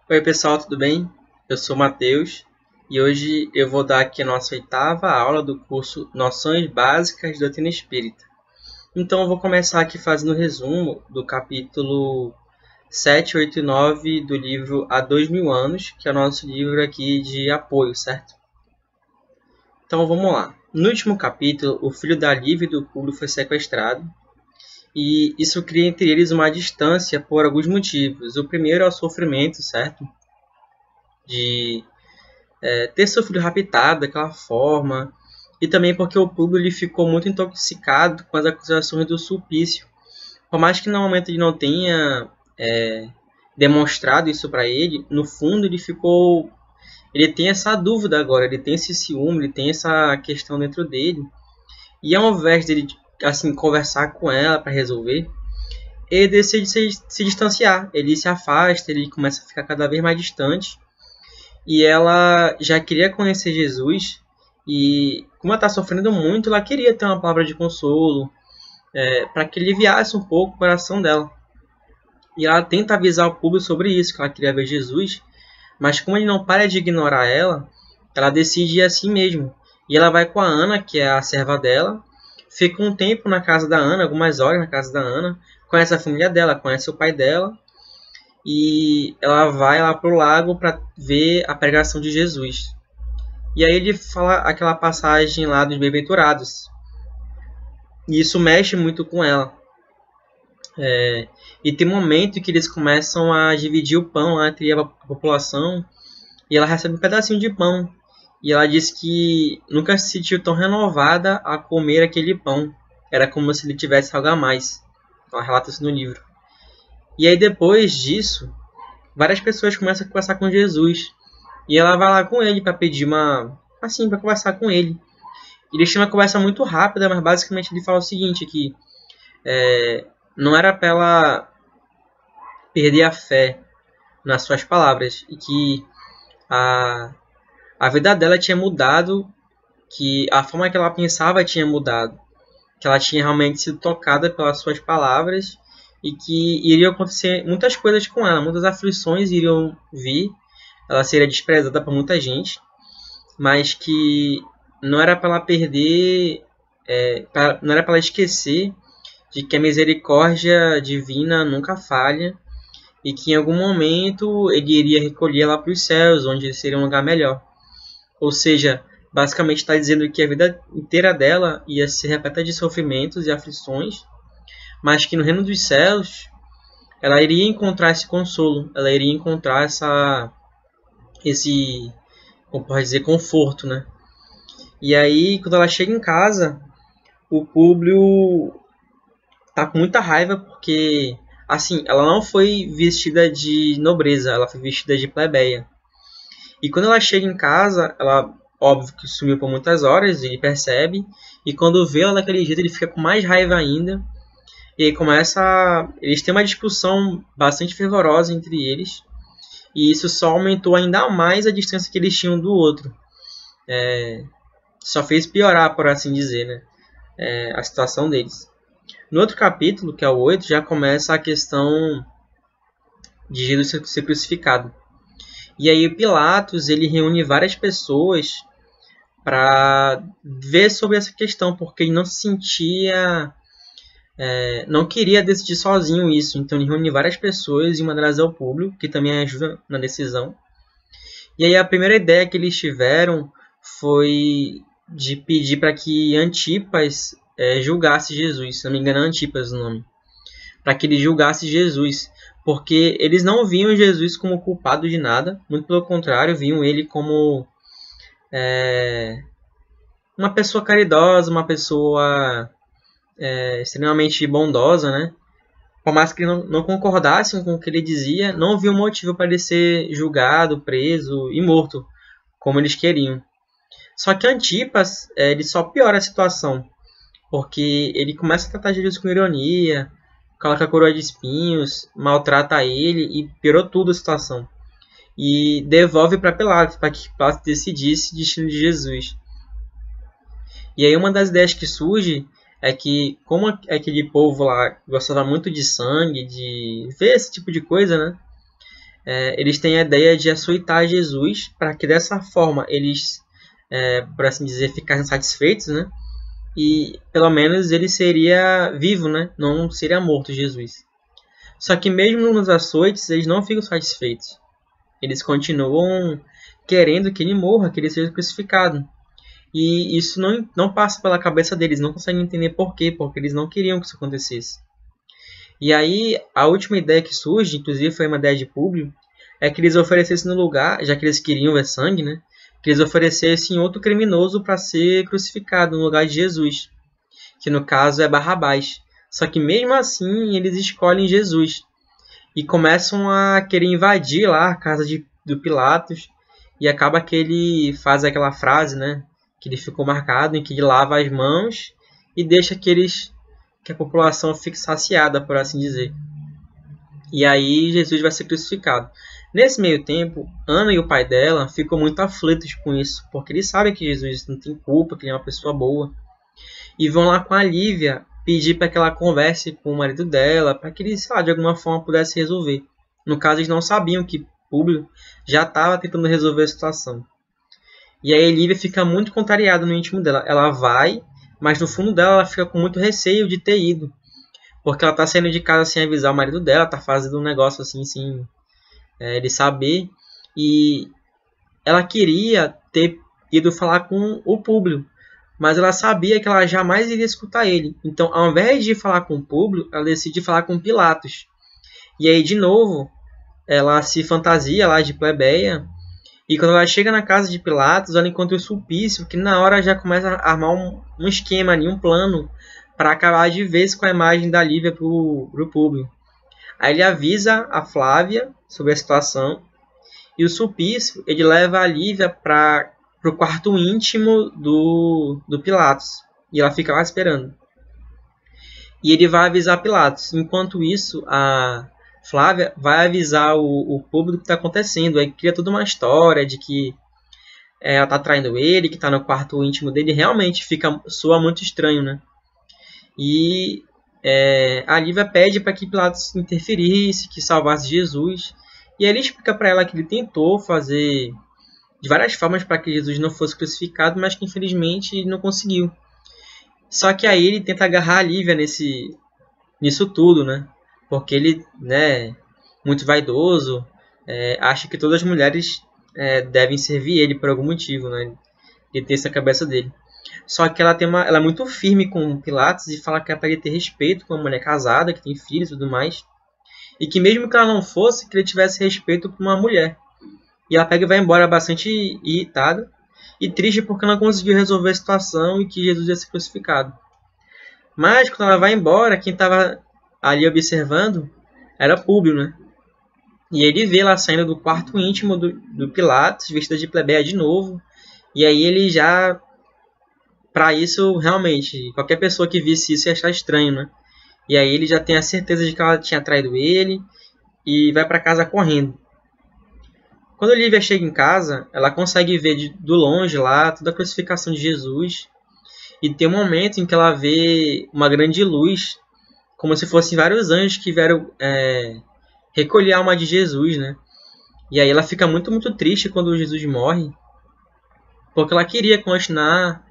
Oi pessoal, tudo bem? Eu sou o Matheus e hoje eu vou dar aqui a nossa oitava aula do curso Noções Básicas de Doutrina Espírita. Então eu vou começar aqui fazendo o resumo do capítulo 7, 8 e 9 do livro Há 2000 anos, que é o nosso livro aqui de apoio, certo? Então vamos lá. No último capítulo, o filho da Lívia e do Públio foi sequestrado e isso cria entre eles uma distância por alguns motivos. O primeiro é o sofrimento, certo? De ter seu filho raptado daquela forma, e também porque o público ele ficou muito intoxicado com as acusações do Sulpício. Por mais que no momento ele não tenha demonstrado isso para ele, no fundo ele tem essa dúvida agora, ele tem esse ciúme, ele tem essa questão dentro dele, e ao invés dele assim conversar com ela para resolver, ele decide se distanciar, ele se afasta, ele começa a ficar cada vez mais distante. E ela já queria conhecer Jesus e, como ela está sofrendo muito, ela queria ter uma palavra de consolo para que aliviasse um pouco o coração dela. E ela tenta avisar o público sobre isso, que ela queria ver Jesus, mas como ele não para de ignorar ela, ela decide ir assim mesmo. E ela vai com a Ana, que é a serva dela, fica um tempo na casa da Ana, algumas horas na casa da Ana, conhece a família dela, conhece o pai dela, e ela vai lá pro lago para ver a pregação de Jesus. E aí ele fala aquela passagem lá dos bem-aventurados. E isso mexe muito com ela. E tem um momento que eles começam a dividir o pão lá entre a população e ela recebe um pedacinho de pão. E ela diz que nunca se sentiu tão renovada a comer aquele pão. Era como se ele tivesse algo a mais. Ela relata isso no livro. E aí depois disso, várias pessoas começam a conversar com Jesus. E ela vai lá com ele para pedir para conversar com ele. Eles têm uma conversa muito rápida, mas basicamente ele fala o seguinte, que não era para ela perder a fé nas suas palavras. E que a vida dela tinha mudado, que a forma que ela pensava tinha mudado. Que ela tinha realmente sido tocada pelas suas palavras e que iriam acontecer muitas coisas com ela, muitas aflições iriam vir, ela seria desprezada por muita gente, mas que não era para ela perder, não era para ela esquecer de que a misericórdia divina nunca falha e que em algum momento ele iria recolhê-la para os céus, onde seria um lugar melhor. Ou seja, basicamente está dizendo que a vida inteira dela ia ser repleta de sofrimentos e aflições, mas que no reino dos céus ela iria encontrar esse consolo, ela iria encontrar esse, como pode dizer, conforto, né? E aí, quando ela chega em casa, o Públio tá com muita raiva porque, assim, ela não foi vestida de nobreza, ela foi vestida de plebeia. E quando ela chega em casa, ela, óbvio que sumiu por muitas horas, ele percebe, e quando vê ela daquele jeito, ele fica com mais raiva ainda. E aí eles têm uma discussão bastante fervorosa entre eles. E isso só aumentou ainda mais a distância que eles tinham do outro. Só fez piorar, por assim dizer, né? A situação deles. No outro capítulo, que é o 8, já começa a questão de Jesus ser crucificado. E aí Pilatos ele reúne várias pessoas para ver sobre essa questão, porque ele não se sentia... não queria decidir sozinho isso, então ele reúne várias pessoas e uma delas é o público, que também ajuda na decisão. E aí a primeira ideia que eles tiveram foi de pedir para que Antipas julgasse Jesus, se não me engano é Antipas o nome, para que ele julgasse Jesus, porque eles não viam Jesus como culpado de nada, muito pelo contrário, viam ele como uma pessoa caridosa, uma pessoa extremamente bondosa, né? Por mais que não concordassem com o que ele dizia, não havia motivo para ele ser julgado, preso e morto, como eles queriam. Só que Antipas ele só piora a situação, porque ele começa a tratar Jesus com ironia, coloca a coroa de espinhos, maltrata ele e piorou tudo a situação. E devolve para Pilatos, para que Pilatos decidisse o destino de Jesus. E aí uma das ideias que surge é que, como aquele povo lá gostava muito de sangue, de ver esse tipo de coisa, né? eles têm a ideia de açoitar Jesus para que dessa forma eles, por assim dizer, ficassem satisfeitos, né? E pelo menos ele seria vivo, né? Não seria morto, Jesus. Só que mesmo nos açoites eles não ficam satisfeitos. Eles continuam querendo que ele morra, que ele seja crucificado. E isso não passa pela cabeça deles, não conseguem entender por quê, porque eles não queriam que isso acontecesse. E aí, a última ideia que surge, inclusive foi uma ideia de Públio, é que eles oferecessem no lugar, já que eles queriam ver sangue, né? Que eles oferecessem outro criminoso para ser crucificado no lugar de Jesus, que no caso é Barrabás. Só que mesmo assim, eles escolhem Jesus e começam a querer invadir lá a casa do Pilatos, e acaba que ele faz aquela frase, né? Que ele ficou marcado, em que ele lava as mãos e deixa que a população fique saciada, por assim dizer. E aí Jesus vai ser crucificado. Nesse meio tempo, Ana e o pai dela ficam muito aflitos com isso, porque eles sabem que Jesus não tem culpa, que ele é uma pessoa boa. E vão lá com a Lívia pedir para que ela converse com o marido dela, para que ele, sei lá, de alguma forma pudesse resolver. No caso, eles não sabiam que Públio já estava tentando resolver a situação. E aí a Lívia fica muito contrariada no íntimo dela. Ela vai, mas no fundo dela ela fica com muito receio de ter ido. Porque ela está saindo de casa sem avisar o marido dela, está fazendo um negócio assim, sem ele saber. E ela queria ter ido falar com o Públio, mas ela sabia que ela jamais iria escutar ele. Então, ao invés de falar com o Públio, ela decide falar com Pilatos. E aí, de novo, ela se fantasia lá de plebeia. E quando ela chega na casa de Pilatos, ela encontra o Sulpício, que na hora já começa a armar um esquema ali, um plano, para acabar de vez com a imagem da Lívia para o Públio. Aí ele avisa a Flávia sobre a situação, e o Sulpício ele leva a Lívia para o quarto íntimo do Pilatos, e ela fica lá esperando. E ele vai avisar Pilatos. Enquanto isso, a Flávia vai avisar o público do que está acontecendo. Aí cria toda uma história de que ela está traindo ele, que está no quarto íntimo dele. Realmente soa muito estranho, né? E a Lívia pede para que Pilatos interferisse, que salvasse Jesus. E aí ele explica para ela que ele tentou fazer de várias formas para que Jesus não fosse crucificado, mas que infelizmente não conseguiu. Só que aí ele tenta agarrar a Lívia nisso tudo, né? Porque ele, né, muito vaidoso, acha que todas as mulheres devem servir ele por algum motivo, né? Ele tem essa cabeça dele. Só que ela é muito firme com Pilatos e fala que é para ele ter respeito com uma mulher casada, que tem filhos e tudo mais. E que mesmo que ela não fosse, que ele tivesse respeito por uma mulher. E ela pega e vai embora bastante irritada e triste porque não conseguiu resolver a situação e que Jesus ia ser crucificado. Mas quando ela vai embora, quem estava ali observando era Públio, né? E ele vê ela saindo do quarto íntimo do Pilatos, vestida de plebeia de novo. E aí ele já, para isso, realmente, qualquer pessoa que visse isso ia achar estranho, né? E aí ele já tem a certeza de que ela tinha traído ele e vai para casa correndo. Quando Lívia chega em casa, ela consegue ver do longe lá toda a crucificação de Jesus. E tem um momento em que ela vê uma grande luz, como se fossem vários anjos que vieram recolher a alma de Jesus, né? E aí ela fica muito, muito triste quando Jesus morre, porque ela queria continuar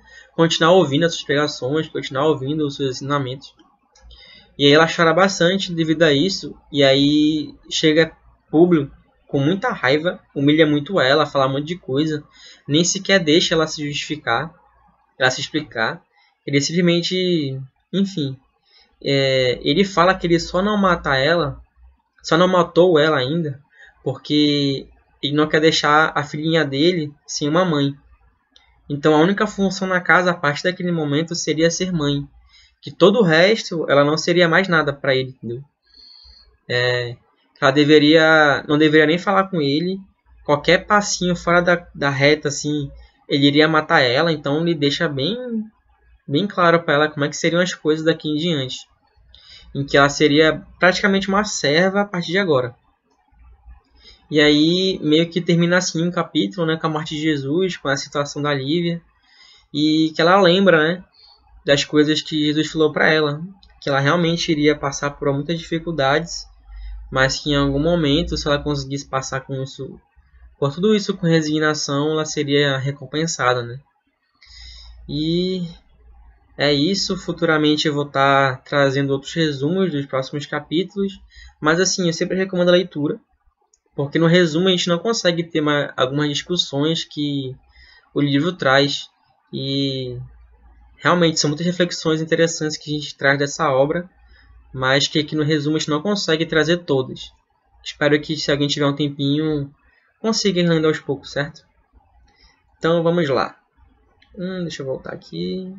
ouvindo as suas pregações, continuar ouvindo os seus ensinamentos. E aí ela chora bastante devido a isso, e aí chega Públio com muita raiva, humilha muito ela, fala um monte de coisa, nem sequer deixa ela se justificar, ela se explicar. Ele simplesmente, enfim, ele fala que ele só não matou ela ainda, porque ele não quer deixar a filhinha dele sem uma mãe. Então a única função na casa, a partir daquele momento, seria ser mãe. Que todo o resto, ela não seria mais nada para ele, entendeu? Ela não deveria nem falar com ele. Qualquer passinho fora da reta, assim, ele iria matar ela. Então ele deixa bem, bem claro para ela como é que seriam as coisas daqui em diante. Em que ela seria praticamente uma serva a partir de agora. E aí meio que termina assim um capítulo, né, com a morte de Jesus, com a situação da Lívia. E que ela lembra, né, das coisas que Jesus falou para ela. Que ela realmente iria passar por muitas dificuldades, mas que em algum momento, se ela conseguisse passar com isso, por tudo isso com resignação, ela seria recompensada, né? E é isso. Futuramente eu vou estar trazendo outros resumos dos próximos capítulos, mas assim, eu sempre recomendo a leitura, porque no resumo a gente não consegue ter algumas discussões que o livro traz, e realmente são muitas reflexões interessantes que a gente traz dessa obra, mas que aqui no resumo a gente não consegue trazer todas. Espero que, se alguém tiver um tempinho, consiga ir lendo aos poucos, certo? Então vamos lá. Deixa eu voltar aqui.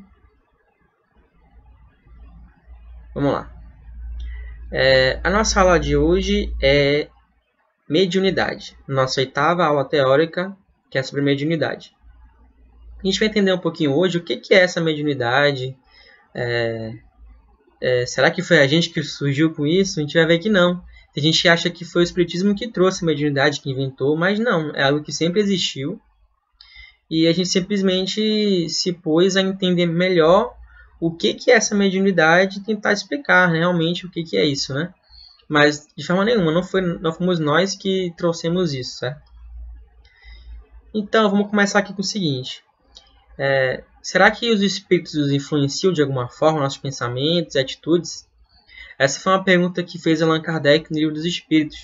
Vamos lá. A nossa aula de hoje é mediunidade. Nossa 8ª aula teórica, que é sobre mediunidade. A gente vai entender um pouquinho hoje o que é essa mediunidade. Será que foi a gente que surgiu com isso? A gente vai ver que não. Tem gente que acha que foi o espiritismo que trouxe a mediunidade, que inventou, mas não. É algo que sempre existiu. E a gente simplesmente se pôs a entender melhor o que é essa mediunidade e tentar explicar realmente o que é isso, né? Mas, de forma nenhuma, não fomos nós que trouxemos isso, certo? Então, vamos começar aqui com o seguinte. Será que os espíritos os influenciam de alguma forma nossos pensamentos e atitudes? Essa foi uma pergunta que fez Allan Kardec no Livro dos Espíritos.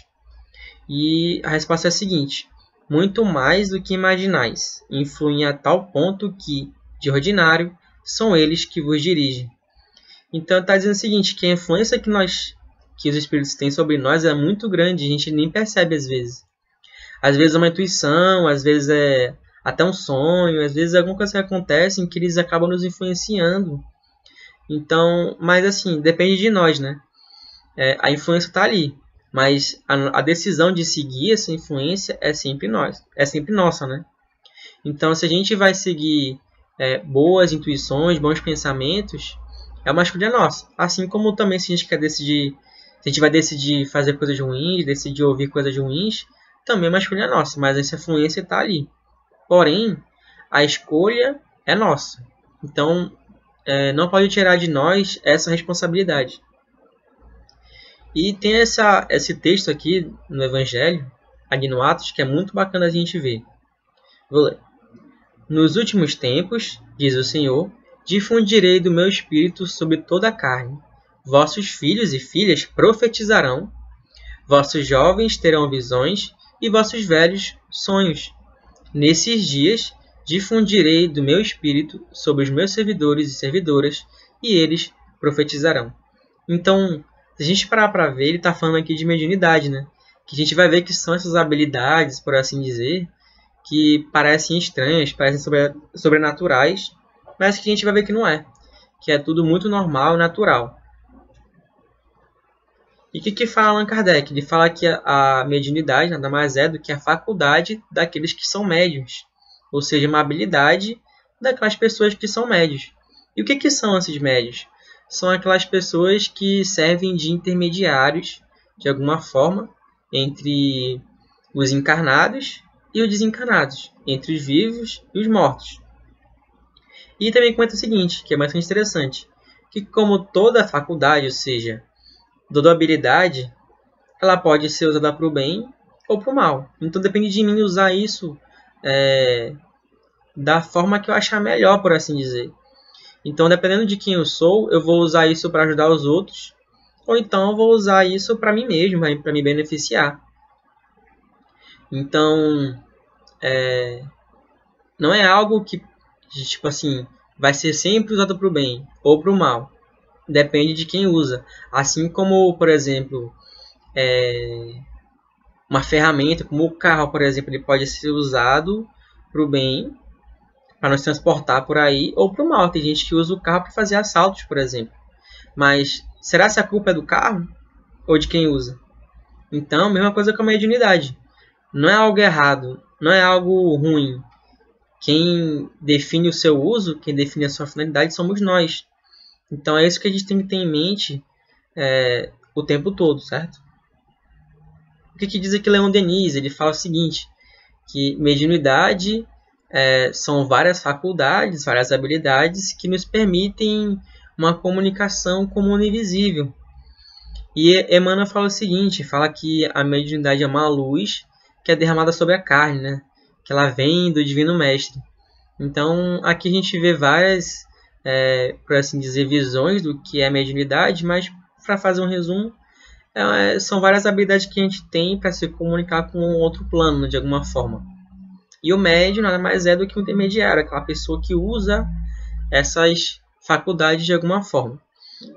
E a resposta é a seguinte. Muito mais do que imaginais, influem a tal ponto que, de ordinário, são eles que vos dirigem. Então está dizendo o seguinte, que a influência que os espíritos têm sobre nós é muito grande, a gente nem percebe às vezes. Às vezes é uma intuição, às vezes é até um sonho, às vezes é alguma coisa que acontece em que eles acabam nos influenciando. Então, mas assim, depende de nós, né? A influência está ali. Mas a decisão de seguir essa influência é sempre nossa, né? Então, se a gente vai seguir boas intuições, bons pensamentos, é uma escolha nossa. Assim como também se a gente vai decidir fazer coisas ruins, decidir ouvir coisas ruins, também é uma escolha nossa, mas essa influência está ali. Porém, a escolha é nossa. Então, não pode tirar de nós essa responsabilidade. E tem esse texto aqui no Evangelho, aqui no Atos, que é muito bacana a gente ver. Vou ler. Nos últimos tempos, diz o Senhor, difundirei do meu Espírito sobre toda a carne. Vossos filhos e filhas profetizarão, vossos jovens terão visões e vossos velhos sonhos. Nesses dias, difundirei do meu Espírito sobre os meus servidores e servidoras, e eles profetizarão. Então, se a gente parar para ver, ele está falando aqui de mediunidade, né? Que a gente vai ver que são essas habilidades, por assim dizer, que parecem estranhas, parecem sobrenaturais, mas que a gente vai ver que não é. Que é tudo muito normal e natural. E o que fala Allan Kardec? Ele fala que a mediunidade nada mais é do que a faculdade daqueles que são médiuns. Ou seja, uma habilidade daquelas pessoas que são médiuns. E o que são esses médiuns? São aquelas pessoas que servem de intermediários, de alguma forma, entre os encarnados e os desencarnados, entre os vivos e os mortos. E também comenta o seguinte, que é bastante interessante, que como toda faculdade, ou seja, toda habilidade, ela pode ser usada para o bem ou para o mal. Então depende de mim usar isso da forma que eu achar melhor, por assim dizer. Então, dependendo de quem eu sou, eu vou usar isso para ajudar os outros, ou então eu vou usar isso para mim mesmo, para me beneficiar. Então, não é algo que, tipo assim, vai ser sempre usado para o bem ou para o mal. Depende de quem usa. Assim como, por exemplo, uma ferramenta, como o carro, por exemplo, ele pode ser usado para o bem, para nos transportar por aí, ou para o mal. Tem gente que usa o carro para fazer assaltos, por exemplo. Mas será que a culpa é do carro ou de quem usa? Então, mesma coisa com a mediunidade. Não é algo errado, não é algo ruim. Quem define o seu uso, quem define a sua finalidade, somos nós. Então, é isso que a gente tem que ter em mente o tempo todo, certo? O que diz aqui Leon Denis? Ele fala o seguinte, que mediunidade são várias faculdades, várias habilidades que nos permitem uma comunicação com o mundo invisível. E Emmanuel fala o seguinte, fala que a mediunidade é uma luz que é derramada sobre a carne, né? Que ela vem do Divino Mestre. Então, aqui a gente vê várias, por assim dizer, visões do que é a mediunidade, mas para fazer um resumo, são várias habilidades que a gente tem para se comunicar com outro plano, de alguma forma. E o médium nada mais é do que um intermediário, aquela pessoa que usa essas faculdades de alguma forma.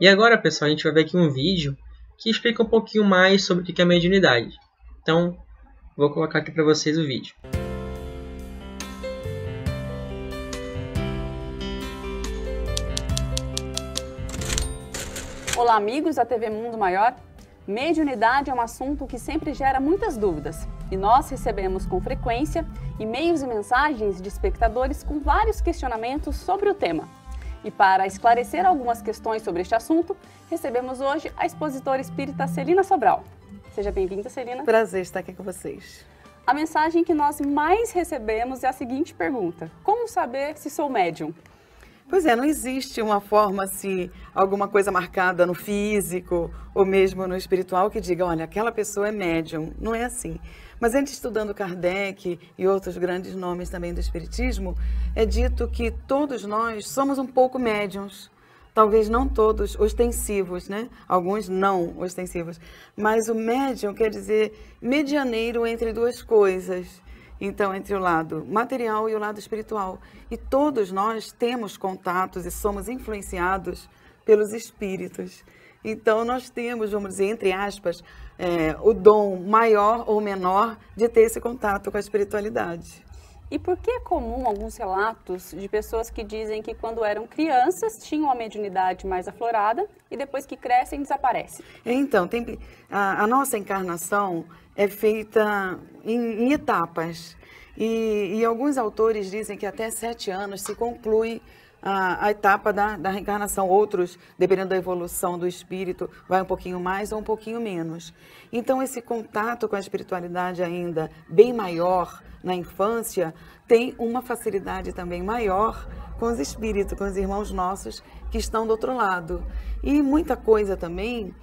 E agora, pessoal, a gente vai ver aqui um vídeo que explica um pouquinho mais sobre o que é mediunidade. Então, vou colocar aqui para vocês o vídeo. Olá, amigos da TV Mundo Maior. Mediunidade é um assunto que sempre gera muitas dúvidas e nós recebemos com frequência e-mails e mensagens de espectadores com vários questionamentos sobre o tema. E para esclarecer algumas questões sobre este assunto, recebemos hoje a expositora espírita Celina Sobral. Seja bem-vinda, Celina. Prazer estar aqui com vocês. A mensagem que nós mais recebemos é a seguinte pergunta: como saber se sou médium? Pois é, não existe uma forma, se alguma coisa marcada no físico ou mesmo no espiritual que diga, olha, aquela pessoa é médium. Não é assim. Mas antes, estudando Kardec e outros grandes nomes também do espiritismo, é dito que todos nós somos um pouco médiums. Talvez não todos ostensivos, né? Alguns não ostensivos. Mas o médium quer dizer medianeiro entre duas coisas. Então, entre o lado material e o lado espiritual. E todos nós temos contatos e somos influenciados pelos espíritos. Então, nós temos, vamos dizer, entre aspas, o dom maior ou menor de ter esse contato com a espiritualidade. E por que é comum alguns relatos de pessoas que dizem que quando eram crianças tinham a mediunidade mais aflorada e depois que crescem desaparece? Então, a nossa encarnação é feita em etapas. E alguns autores dizem que até 7 anos se conclui a etapa da reencarnação. Outros, dependendo da evolução do espírito, vai um pouquinho mais ou um pouquinho menos. Então, esse contato com a espiritualidade ainda bem maior na infância tem uma facilidade também maior com os espíritos, com os irmãos nossos que estão do outro lado. E muita coisa também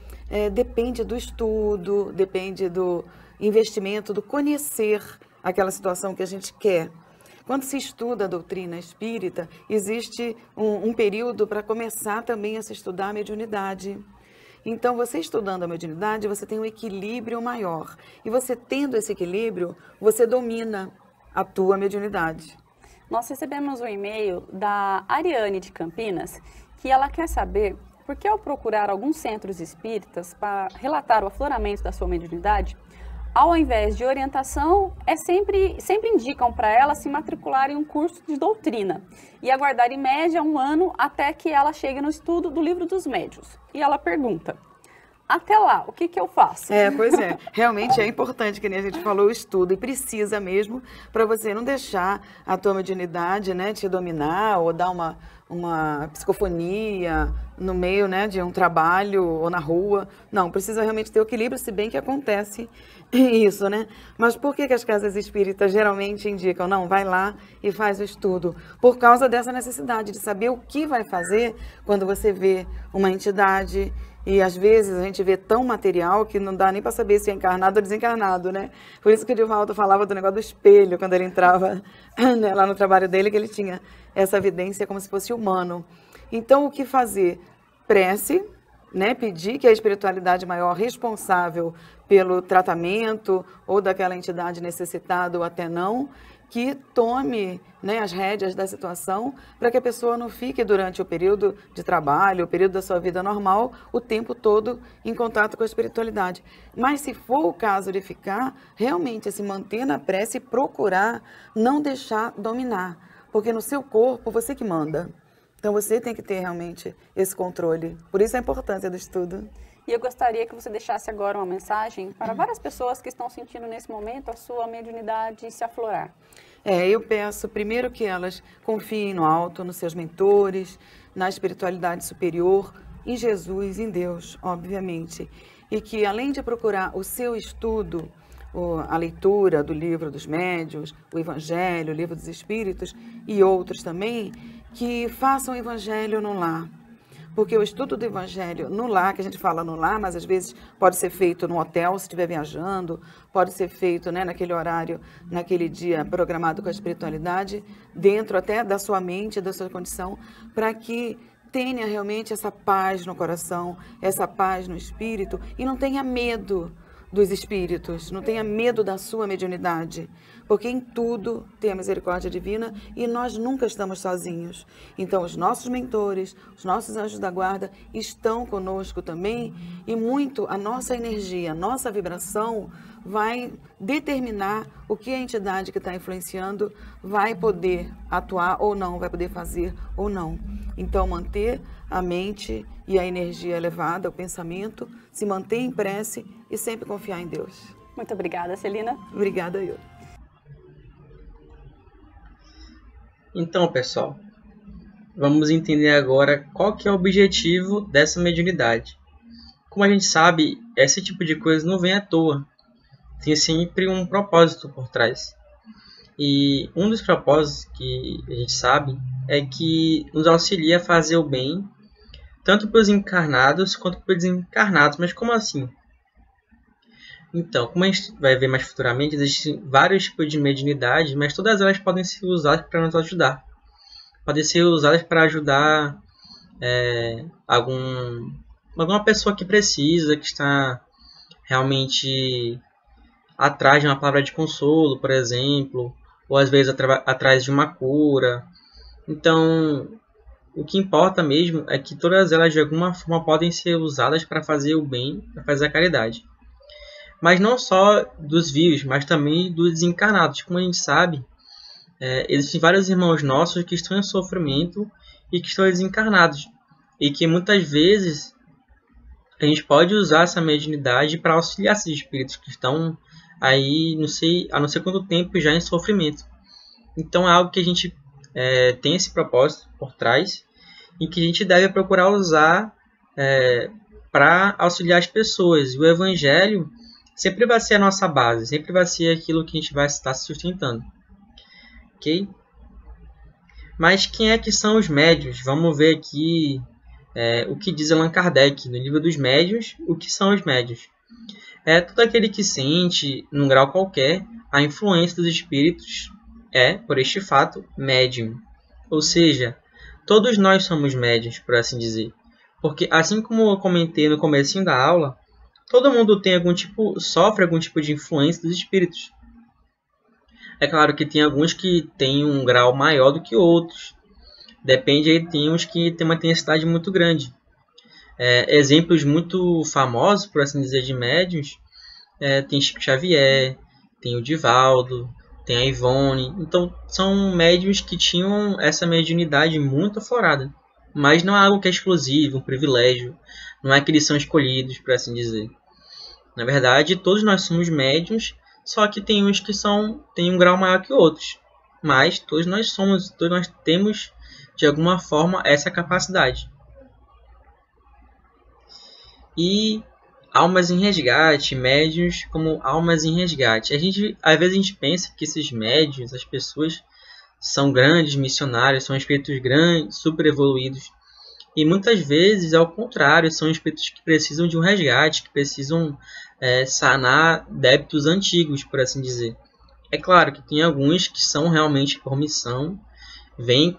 depende do estudo, depende do investimento, do conhecer aquela situação que a gente quer. Quando se estuda a doutrina espírita, existe um período para começar também a se estudar a mediunidade. Então, você estudando a mediunidade, você tem um equilíbrio maior. E você tendo esse equilíbrio, você domina a tua mediunidade. Nós recebemos um e-mail da Ariane de Campinas, que ela quer saber por que ao procurar alguns centros espíritas para relatar o afloramento da sua mediunidade, ao invés de orientação, sempre indicam para ela se matricular em um curso de doutrina e aguardar em média 1 ano até que ela chegue no estudo do Livro dos Médiuns. E ela pergunta, até lá, o que eu faço? Pois é. Realmente é importante, que nem a gente falou, o estudo. E precisa mesmo, para você não deixar a tua mediunidade, né, te dominar ou dar uma psicofonia no meio, né, de um trabalho ou na rua. Não, precisa realmente ter o equilíbrio, se bem que acontece isso, né? Mas por que as casas espíritas geralmente indicam, não, vai lá e faz o estudo? Por causa dessa necessidade de saber o que vai fazer quando você vê uma entidade. E às vezes a gente vê tão material que não dá nem para saber se é encarnado ou desencarnado, né? Por isso que o Divaldo falava do negócio do espelho, quando ele entrava, né, lá no trabalho dele, que ele tinha essa evidência como se fosse humano. Então, o que fazer? Prece, né? Pedir que a espiritualidade maior responsável pelo tratamento ou daquela entidade necessitada ou até não, que tome, né, as rédeas da situação para que a pessoa não fique durante o período de trabalho, o período da sua vida normal, o tempo todo em contato com a espiritualidade. Mas se for o caso de ficar, realmente se manter na prece e procurar não deixar dominar, porque no seu corpo você que manda. Então você tem que ter realmente esse controle. Por isso a importância do estudo. E eu gostaria que você deixasse agora uma mensagem para várias pessoas que estão sentindo nesse momento a sua mediunidade se aflorar. Eu peço primeiro que elas confiem no alto, nos seus mentores, na espiritualidade superior, em Jesus, em Deus, obviamente. E que além de procurar o seu estudo, a leitura do Livro dos Médiuns, o Evangelho, o Livro dos Espíritos e outros também, que façam o Evangelho no lar. Porque o estudo do Evangelho no lar, que a gente fala no lar, mas às vezes pode ser feito no hotel, se estiver viajando, pode ser feito, né, naquele horário, naquele dia programado com a espiritualidade, dentro até da sua mente, da sua condição, para que tenha realmente essa paz no coração, essa paz no espírito e não tenha medo dos espíritos, não tenha medo da sua mediunidade, porque em tudo tem a misericórdia divina e nós nunca estamos sozinhos. Então os nossos mentores, os nossos anjos da guarda estão conosco também e muito a nossa energia, a nossa vibração vai determinar o que a entidade que está influenciando vai poder atuar ou não, vai poder fazer ou não. Então manter a mente e a energia elevada, o pensamento, se manter em prece e sempre confiar em Deus. Muito obrigada, Celina. Obrigada, eu. Então, pessoal, vamos entender agora qual que é o objetivo dessa mediunidade. Como a gente sabe, esse tipo de coisa não vem à toa. Tem sempre um propósito por trás. E um dos propósitos que a gente sabe é que nos auxilia a fazer o bem, tanto para os encarnados quanto para os desencarnados. Mas como assim? Então, como a gente vai ver mais futuramente, existem vários tipos de mediunidade, mas todas elas podem ser usadas para nos ajudar. Podem ser usadas para ajudar alguma pessoa que precisa, que está realmente atrás de uma palavra de consolo, por exemplo, ou às vezes atrás de uma cura. Então, o que importa mesmo é que todas elas de alguma forma podem ser usadas para fazer o bem, para fazer a caridade. Mas não só dos vivos, mas também dos desencarnados. Como a gente sabe, existem vários irmãos nossos que estão em sofrimento e que estão desencarnados. E que muitas vezes a gente pode usar essa mediunidade para auxiliar esses espíritos que estão aí, há não sei quanto tempo já em sofrimento. Então é algo que a gente tem esse propósito por trás e que a gente deve procurar usar para auxiliar as pessoas. E o Evangelho sempre vai ser a nossa base, sempre vai ser aquilo que a gente vai estar se sustentando. Ok? Mas quem é que são os médiuns? Vamos ver aqui o que diz Allan Kardec no livro dos médiuns. O que são os médiuns? É todo aquele que sente, num grau qualquer, a influência dos espíritos por este fato, médium. Ou seja, todos nós somos médiuns, por assim dizer. Porque, assim como eu comentei no comecinho da aula, todo mundo sofre algum tipo de influência dos espíritos. É claro que tem alguns que têm um grau maior do que outros. Depende, aí tem uns que têm uma intensidade muito grande. Exemplos muito famosos, por assim dizer, de médiuns, tem Chico Xavier, tem o Divaldo, tem a Ivone. Então, são médiuns que tinham essa mediunidade muito aflorada. Mas não é algo que é exclusivo, um privilégio. Não é que eles são escolhidos, por assim dizer. Na verdade, todos nós somos médiuns, só que tem uns que têm um grau maior que outros. Mas todos nós temos, de alguma forma, essa capacidade. E almas em resgate, médiuns como almas em resgate. Às vezes a gente pensa que esses médiuns, as pessoas, são grandes missionários, são espíritos grandes, super evoluídos. E muitas vezes, ao contrário, são espíritos que precisam de um resgate, que precisam sanar débitos antigos, por assim dizer. É claro que tem alguns que são realmente por missão, vêm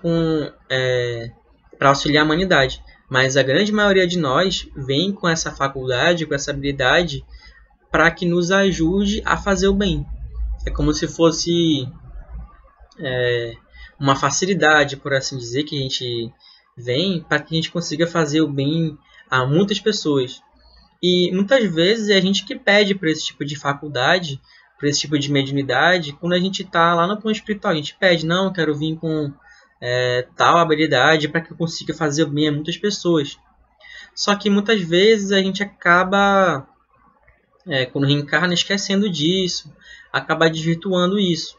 para auxiliar a humanidade. Mas a grande maioria de nós vem com essa faculdade, com essa habilidade, para que nos ajude a fazer o bem. É como se fosse uma facilidade, por assim dizer, que a gente vem para que a gente consiga fazer o bem a muitas pessoas. E muitas vezes é a gente que pede para esse tipo de faculdade, para esse tipo de mediunidade, quando a gente está lá no plano espiritual. A gente pede, não, eu quero vir com tal habilidade para que eu consiga fazer o bem a muitas pessoas. Só que muitas vezes a gente acaba, quando reencarna, esquecendo disso, acaba desvirtuando isso.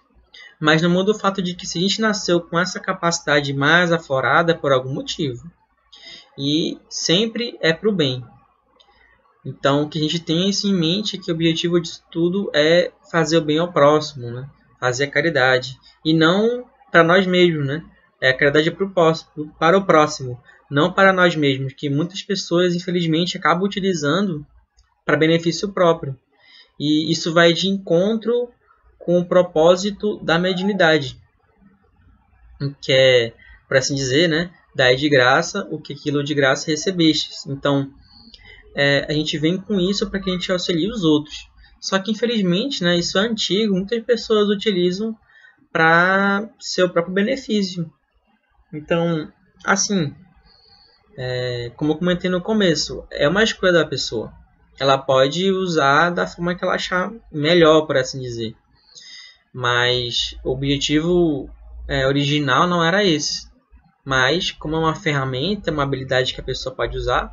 Mas não muda o fato de que se a gente nasceu com essa capacidade mais aflorada por algum motivo. E sempre é para o bem. Então, que a gente tenha isso em mente, que o objetivo disso tudo é fazer o bem ao próximo, né? Fazer a caridade. E não para nós mesmos, né? É a caridade para o próximo. não para nós mesmos, que muitas pessoas, infelizmente, acabam utilizando para benefício próprio. E isso vai de encontro com o propósito da mediunidade, que é, por assim dizer, né, dai de graça o que aquilo de graça recebestes. Então, a gente vem com isso para que a gente auxilie os outros. Só que, infelizmente, né, isso é antigo, muitas pessoas utilizam para seu próprio benefício. Então, assim, como eu comentei no começo, é uma escolha da pessoa. Ela pode usar da forma que ela achar melhor, por assim dizer. Mas o objetivo original não era esse. Mas, como é uma ferramenta, uma habilidade que a pessoa pode usar,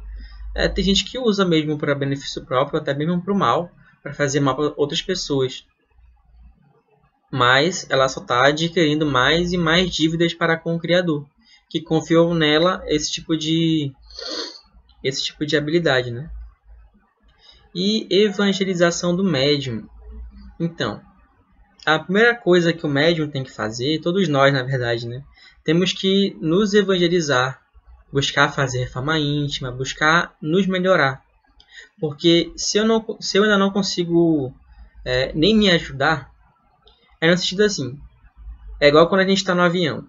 tem gente que usa mesmo para benefício próprio, até mesmo para o mal, para fazer mal para outras pessoas. Mas ela só está adquirindo mais e mais dívidas para com o Criador, que confiou nela esse tipo de habilidade, né? E evangelização do médium. Então, a primeira coisa que o médium tem que fazer, todos nós, na verdade, né? Temos que nos evangelizar, buscar fazer reforma íntima, buscar nos melhorar. Porque se eu ainda não consigo nem me ajudar, no sentido assim, é igual quando a gente está no avião.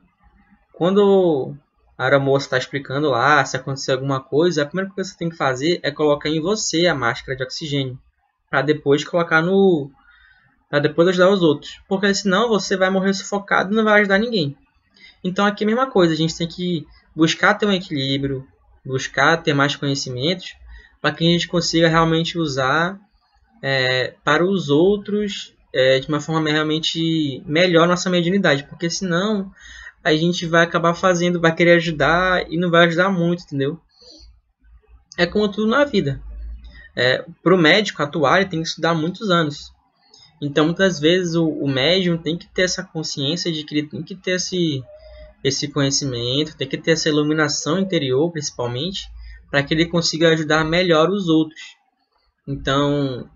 Quando a aeromoça está explicando lá, se acontecer alguma coisa, a primeira coisa que você tem que fazer é colocar em você a máscara de oxigênio, para depois colocar para depois ajudar os outros. Porque senão você vai morrer sufocado e não vai ajudar ninguém. Então aqui é a mesma coisa, a gente tem que buscar ter um equilíbrio, buscar ter mais conhecimentos, para que a gente consiga realmente usar para os outros de uma forma realmente melhor nossa mediunidade. Porque senão a gente vai acabar vai querer ajudar e não vai ajudar muito, entendeu? É como tudo na vida. Para o médico atuar, ele tem que estudar muitos anos. Então muitas vezes o médium tem que ter essa consciência de que ele tem que ter esse conhecimento, tem que ter essa iluminação interior, principalmente, para que ele consiga ajudar melhor os outros. Então,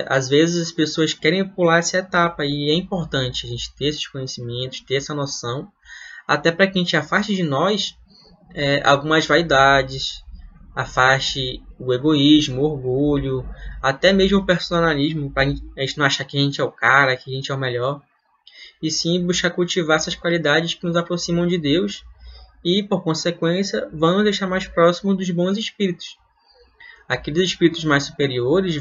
às vezes as pessoas querem pular essa etapa e é importante a gente ter esses conhecimentos, ter essa noção, até para que a gente afaste de nós algumas vaidades, afaste o egoísmo, o orgulho, até mesmo o personalismo, para a gente não achar que a gente é o cara, que a gente é o melhor. E sim buscar cultivar essas qualidades que nos aproximam de Deus e, por consequência, vão nos deixar mais próximos dos bons espíritos. Aqueles espíritos mais superiores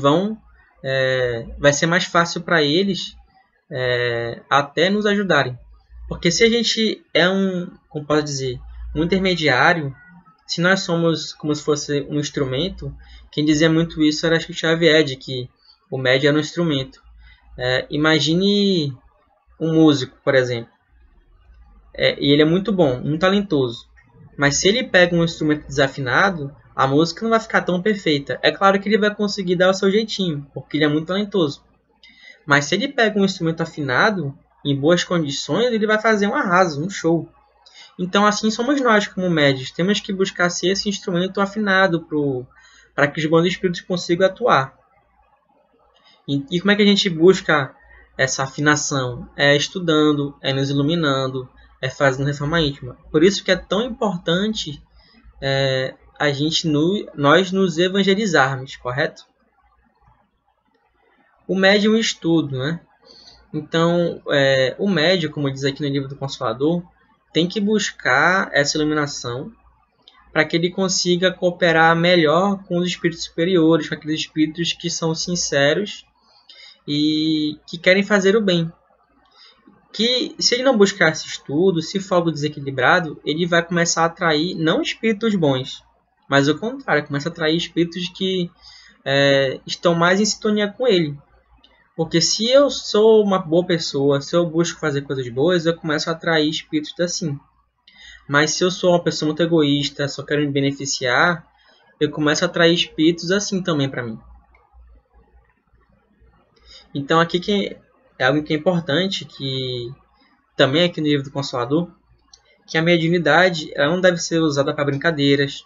vai ser mais fácil para eles até nos ajudarem. Porque se a gente como posso dizer, um intermediário, se nós somos como se fosse um instrumento, quem dizia muito isso era Chico Xavier, de que o médium era um instrumento. Imagine um músico, por exemplo, e ele é muito bom, muito talentoso, mas se ele pega um instrumento desafinado, a música não vai ficar tão perfeita. É claro que ele vai conseguir dar o seu jeitinho, porque ele é muito talentoso, mas se ele pega um instrumento afinado, em boas condições, ele vai fazer um arraso, um show. Então assim somos nós como médios, temos que buscar ser esse instrumento afinado para que os bons espíritos consigam atuar. E como é que a gente busca essa afinação? Estudando, nos iluminando, fazendo reforma íntima. Por isso que é tão importante nós nos evangelizarmos, correto? O médium estudo, né? Então, o médium, como diz aqui no livro do Consolador, tem que buscar essa iluminação para que ele consiga cooperar melhor com os espíritos superiores, com aqueles espíritos que são sinceros e que querem fazer o bem. Que se ele não buscar esse estudo, se for algo desequilibrado, ele vai começar a atrair não espíritos bons, mas o contrário, começa a atrair espíritos que estão mais em sintonia com ele. Porque se eu sou uma boa pessoa, se eu busco fazer coisas boas, eu começo a atrair espíritos assim. Mas se eu sou uma pessoa muito egoísta, só quero me beneficiar, eu começo a atrair espíritos assim também para mim. Então aqui que é algo que é importante, que também aqui no livro do Consolador, que a mediunidade ela não deve ser usada para brincadeiras,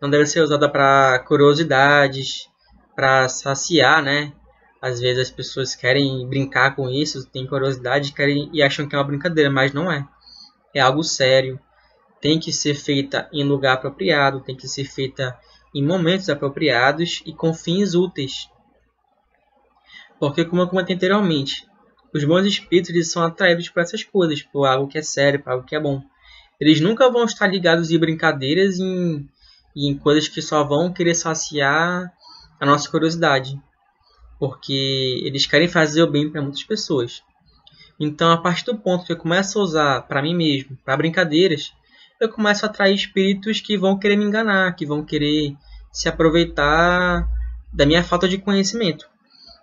não deve ser usada para curiosidades, para saciar, né? Às vezes as pessoas querem brincar com isso, têm curiosidade e acham que é uma brincadeira, mas não é. É algo sério. tem que ser feita em lugar apropriado, tem que ser feita em momentos apropriados e com fins úteis. Porque, como eu comentei anteriormente, os bons espíritos eles são atraídos por essas coisas, por algo que é sério, por algo que é bom. Eles nunca vão estar ligados em brincadeiras e em coisas que só vão querer saciar a nossa curiosidade. Porque eles querem fazer o bem para muitas pessoas. Então, a partir do ponto que eu começo a usar para mim mesmo, para brincadeiras, eu começo a atrair espíritos que vão querer me enganar, que vão querer se aproveitar da minha falta de conhecimento.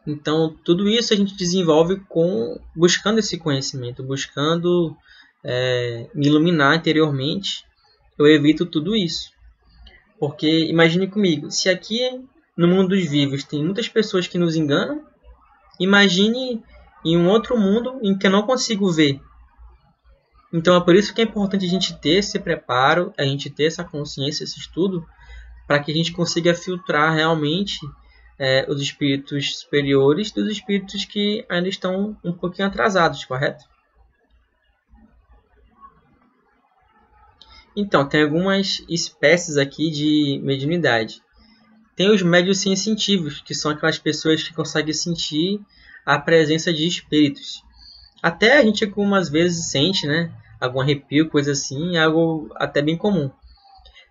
Então, tudo isso a gente desenvolve buscando esse conhecimento, buscando me iluminar interiormente. Eu evito tudo isso. Porque, imagine comigo, se aqui no mundo dos vivos tem muitas pessoas que nos enganam, imagine em um outro mundo em que eu não consigo ver. Então é por isso que é importante a gente ter esse preparo, a gente ter essa consciência, esse estudo, para que a gente consiga filtrar realmente os espíritos superiores dos espíritos que ainda estão um pouquinho atrasados, correto? Então, tem algumas espécies aqui de mediunidade. Tem os médiuns sensitivos, que são aquelas pessoas que conseguem sentir a presença de espíritos. Até a gente algumas vezes sente, né? Algum arrepio, coisa assim, é algo até bem comum.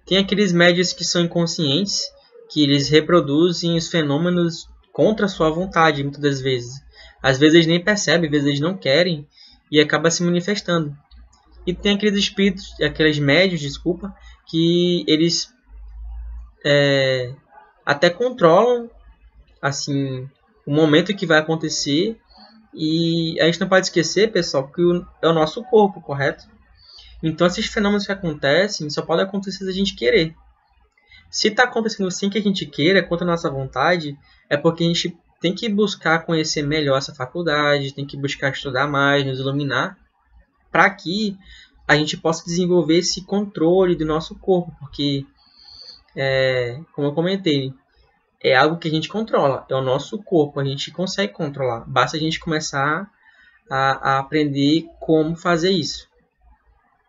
Tem aqueles médiuns que são inconscientes, que eles reproduzem os fenômenos contra a sua vontade, muitas das vezes. Às vezes eles nem percebem, às vezes eles não querem, e acaba se manifestando. E tem aqueles espíritos, aqueles médiuns, que eles até controlam assim, o momento que vai acontecer. E a gente não pode esquecer, pessoal, que é o nosso corpo, correto? Então, esses fenômenos que acontecem só podem acontecer se a gente querer. Se está acontecendo sem que a gente queira, contra a nossa vontade, é porque a gente tem que buscar conhecer melhor essa faculdade, tem que buscar estudar mais, nos iluminar, para que a gente possa desenvolver esse controle do nosso corpo, porque, como eu comentei, é algo que a gente controla, é o nosso corpo, a gente consegue controlar, basta a gente começar a aprender como fazer isso.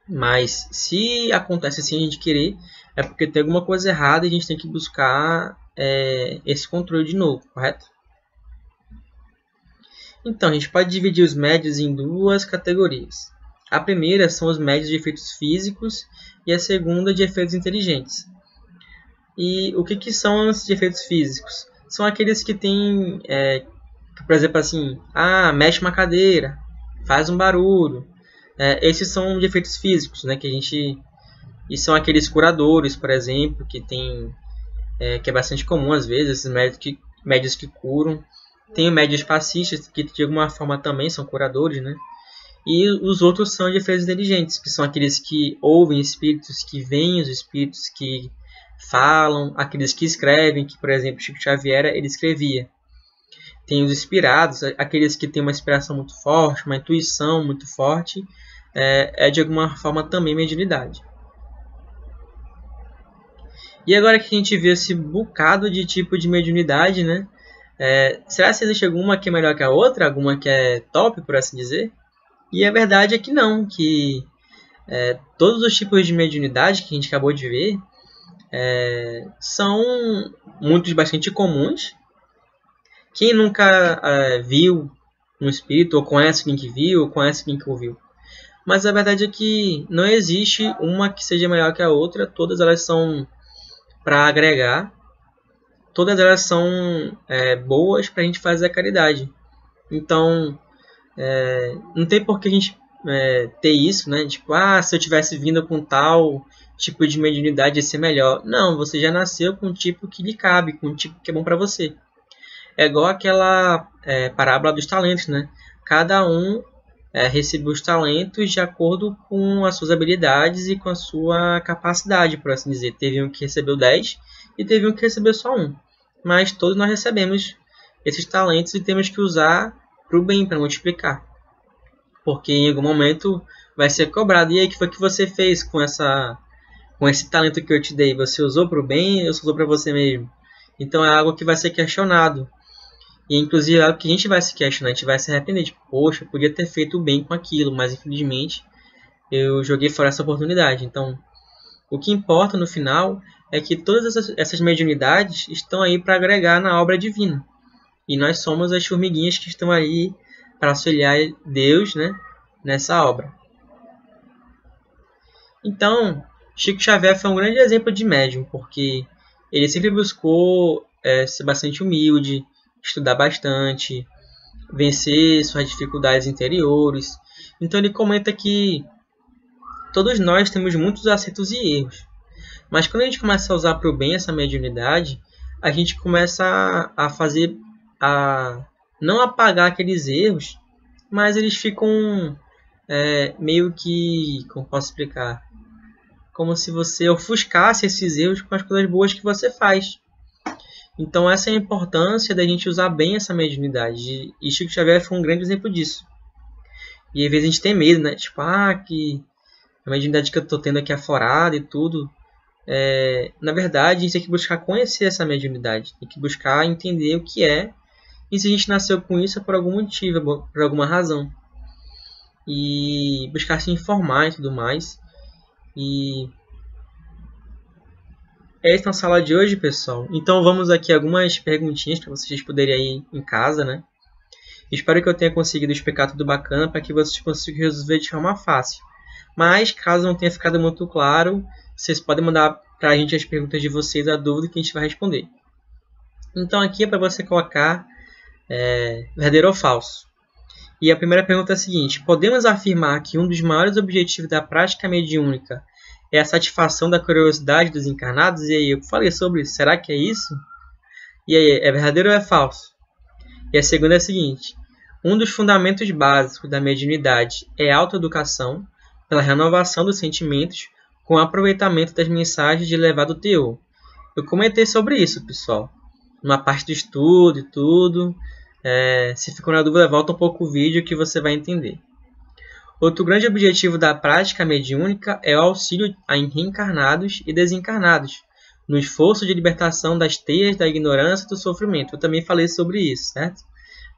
Mas se acontece sem a gente querer, é porque tem alguma coisa errada e a gente tem que buscar esse controle de novo, correto? Então, a gente pode dividir os médios em duas categorias. A primeira são os médios de efeitos físicos e a segunda de efeitos inteligentes. E o que são esses efeitos físicos? São aqueles que têm, por exemplo, assim, mexe uma cadeira, faz um barulho. Esses são de efeitos físicos, né, que a gente... E são aqueles curadores, por exemplo, que é bastante comum às vezes, esses médios que curam. Tem médios passistas, que de alguma forma também são curadores, né? E os outros são de efeitos inteligentes, que são aqueles que ouvem espíritos, que veem os espíritos, que falam, aqueles que escrevem, que, por exemplo, Chico Xavier, ele escrevia. Tem os inspirados, aqueles que têm uma inspiração muito forte, uma intuição muito forte, de alguma forma também mediunidade. E agora que a gente vê esse bocado de tipo de mediunidade, né? Será que existe alguma que é melhor que a outra? Alguma que é top, por assim dizer? E a verdade é que não, que todos os tipos de mediunidade que a gente acabou de ver são muitos bastante comuns. Quem nunca viu um espírito, ou conhece quem que viu, ou conhece quem que ouviu? Mas a verdade é que não existe uma que seja melhor que a outra, todas elas são para agregar, todas elas são boas para a gente fazer a caridade. Então, não tem por que a gente ter isso, né? Tipo, se eu tivesse vindo com tal tipo de mediunidade ia ser melhor. Não, você já nasceu com um tipo que lhe cabe, com um tipo que é bom para você. É igual aquela parábola dos talentos, né? Cada um recebeu os talentos de acordo com as suas habilidades e com a sua capacidade, por assim dizer. Teve um que recebeu 10 e teve um que recebeu só 1. Mas todos nós recebemos esses talentos e temos que usar para o bem, para multiplicar. Porque em algum momento vai ser cobrado. E aí, o que foi que você fez com esse talento que eu te dei? Você usou para o bem ou você usou para você mesmo? Então é algo que vai ser questionado. E inclusive é algo que a gente vai se questionar, a gente vai se arrepender. Tipo, poxa, eu podia ter feito o bem com aquilo, mas infelizmente eu joguei fora essa oportunidade. Então O que importa no final é que todas essas mediunidades estão aí para agregar na obra divina. E nós somos as formiguinhas que estão aí para auxiliar Deus, né, nessa obra. Então, Chico Xavier foi um grande exemplo de médium, porque ele sempre buscou ser bastante humilde, estudar bastante, vencer suas dificuldades interiores. Então ele comenta que todos nós temos muitos acertos e erros. Mas quando a gente começa a usar para o bem essa mediunidade, a gente começa a fazer, não apagar aqueles erros, mas eles ficam meio que, como posso explicar, como se você ofuscasse esses erros com as coisas boas que você faz. Então essa é a importância da gente usar bem essa mediunidade. E Chico Xavier foi um grande exemplo disso. E às vezes a gente tem medo, né? Tipo, que a mediunidade que eu estou tendo aqui aflorada e tudo. Na verdade, a gente tem que buscar conhecer essa mediunidade. Tem que buscar entender o que é. E se a gente nasceu com isso é por algum motivo, por alguma razão. E buscar se informar e tudo mais. E esta é a sala de hoje, pessoal. Então vamos aqui algumas perguntinhas para vocês poderem ir em casa, né? Espero que eu tenha conseguido explicar tudo bacana para que vocês consigam resolver de forma fácil. Mas, caso não tenha ficado muito claro, vocês podem mandar para a gente as perguntas de vocês, a dúvida que a gente vai responder. Então aqui é para você colocar verdadeiro ou falso. E a primeira pergunta é a seguinte: podemos afirmar que um dos maiores objetivos da prática mediúnica é a satisfação da curiosidade dos encarnados? E aí, eu falei sobre isso. Será que é isso? E aí, é verdadeiro ou é falso? E a segunda é a seguinte: um dos fundamentos básicos da mediunidade é a autoeducação pela renovação dos sentimentos com o aproveitamento das mensagens de elevado teor. Eu comentei sobre isso, pessoal, numa parte do estudo e tudo. Se ficou na dúvida, volta um pouco o vídeo que você vai entender. Outro grande objetivo da prática mediúnica é o auxílio a reencarnados e desencarnados, no esforço de libertação das teias da ignorância e do sofrimento. Eu também falei sobre isso, certo?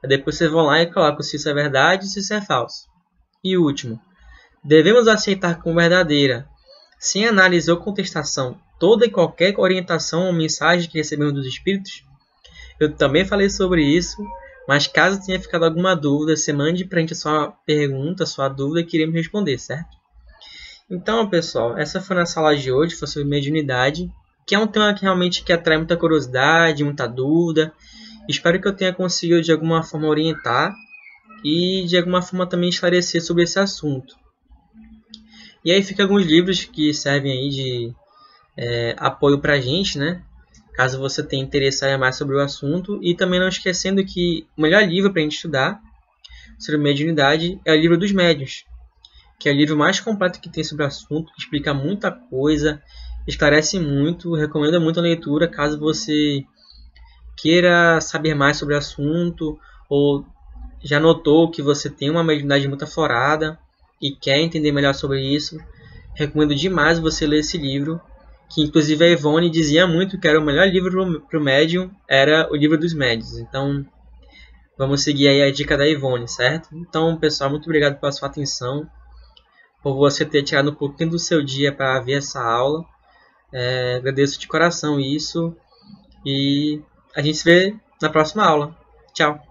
Depois vocês vão lá e colocam se isso é verdade e se isso é falso. E último: devemos aceitar como verdadeira, sem análise ou contestação, toda e qualquer orientação ou mensagem que recebemos dos espíritos? Eu também falei sobre isso. Mas caso tenha ficado alguma dúvida, você mande para a gente a sua pergunta, a sua dúvida, que iremos responder, certo? Então, pessoal, essa foi a sala de hoje, foi sobre mediunidade, que é um tema que realmente atrai muita curiosidade, muita dúvida. Espero que eu tenha conseguido de alguma forma orientar e de alguma forma também esclarecer sobre esse assunto. E aí ficam alguns livros que servem aí de apoio para a gente, né? Caso você tenha interesse em mais sobre o assunto. E também não esquecendo que o melhor livro para a gente estudar sobre mediunidade é o livro dos médiuns, que é o livro mais completo que tem sobre o assunto, que explica muita coisa, esclarece muito, recomendo muito a leitura caso você queira saber mais sobre o assunto, ou já notou que você tem uma mediunidade muito aflorada e quer entender melhor sobre isso. Recomendo demais você ler esse livro, que inclusive a Ivone dizia muito que era o melhor livro para o médium, era o livro dos médiuns. Então, vamos seguir aí a dica da Ivone, certo? Então, pessoal, muito obrigado pela sua atenção, por você ter tirado um pouquinho do seu dia para ver essa aula. Agradeço de coração isso, e a gente se vê na próxima aula. Tchau!